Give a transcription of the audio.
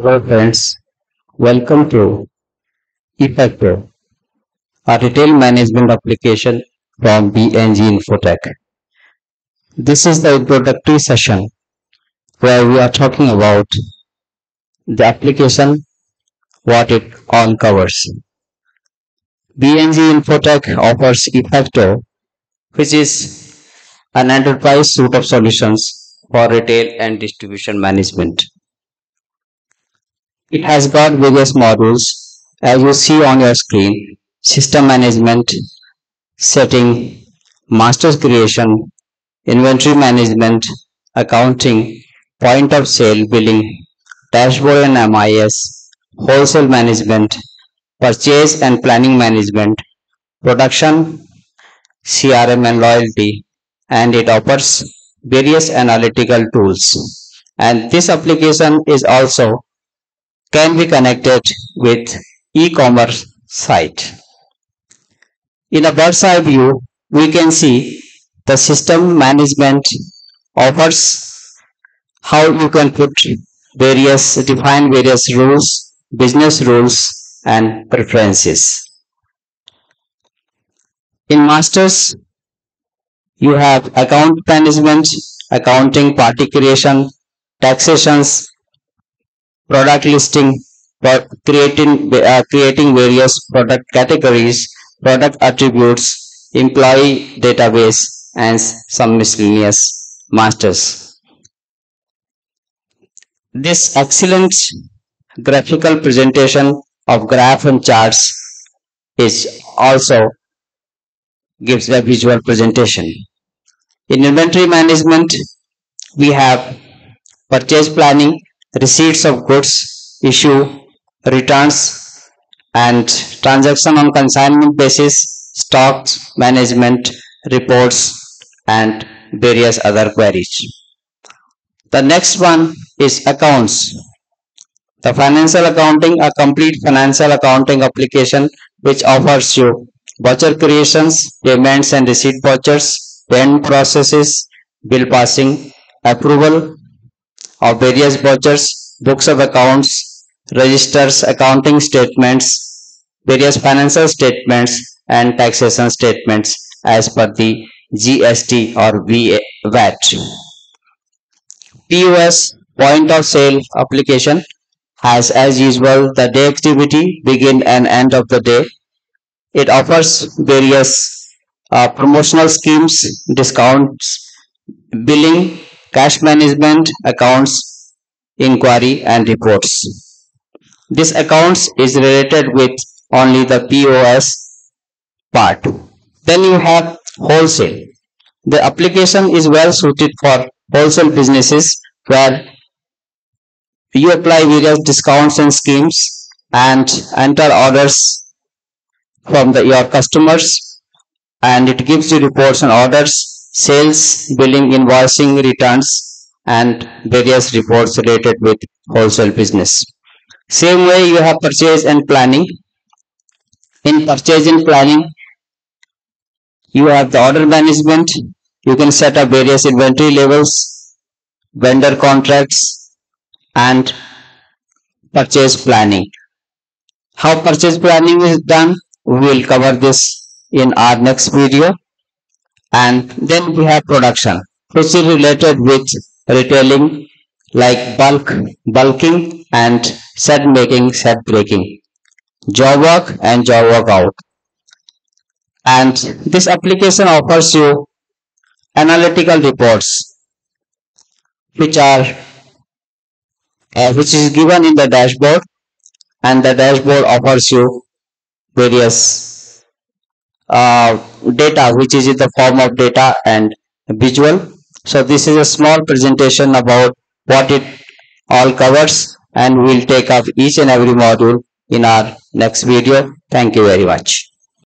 Hello friends, welcome to eFactor, a retail management application from BNG Infotech. This is the introductory session where we are talking about the application, what it all covers. BNG Infotech offers eFactor, which is an enterprise suite of solutions for retail and distribution management. It has got various modules as you see on your screen: system management, setting, master creation, inventory management, accounting, point of sale billing, dashboard and MIS, wholesale management, purchase and planning management, production, CRM and loyalty, and it offers various analytical tools. And this application is also can be connected with e-commerce site. In a bird's eye view, we can see the system management offers how you can define various rules, business rules, and preferences. In masters, you have account management, accounting, party creation, taxations, product listing, creating various product categories, product attributes, employee database, and some miscellaneous masters. This excellent graphical presentation of graph and charts is also gives a visual presentation. In inventory management, we have purchase planning, receipts of goods, issue, returns, and transaction on consignment basis, stocks management, reports, and various other queries. The next one is accounts. The financial accounting, a complete financial accounting application which offers you voucher creations, payments and receipt vouchers, payment processes, bill passing, approval of various vouchers, books of accounts, registers, accounting statements, various financial statements, and taxation statements as per the GST or VAT. POS, point of sale application, has as usual the day activity, begin and end of the day. It offers various promotional schemes, discounts, billing, cash management, accounts, inquiry, and reports. This accounts is related with only the POS part. Then you have wholesale. The application is well suited for wholesale businesses where you apply various discounts and schemes and enter orders from your customers, and it gives you reports on orders, sales, billing, invoicing, returns, and various reports related with wholesale business. Same way you have purchase and planning. In purchase and planning, you have the order management. You can set up various inventory levels, vendor contracts, and purchase planning. How purchase planning is done, we will cover this in our next video. And then we have production, which is related with retailing like bulking, and set making, set breaking, job work and job work out. And this application offers you analytical reports which is given in the dashboard, and the dashboard offers you various data which is in the form of data and visual. So this is a small presentation about what it all covers, and we'll take up each and every module in our next video. Thank you very much.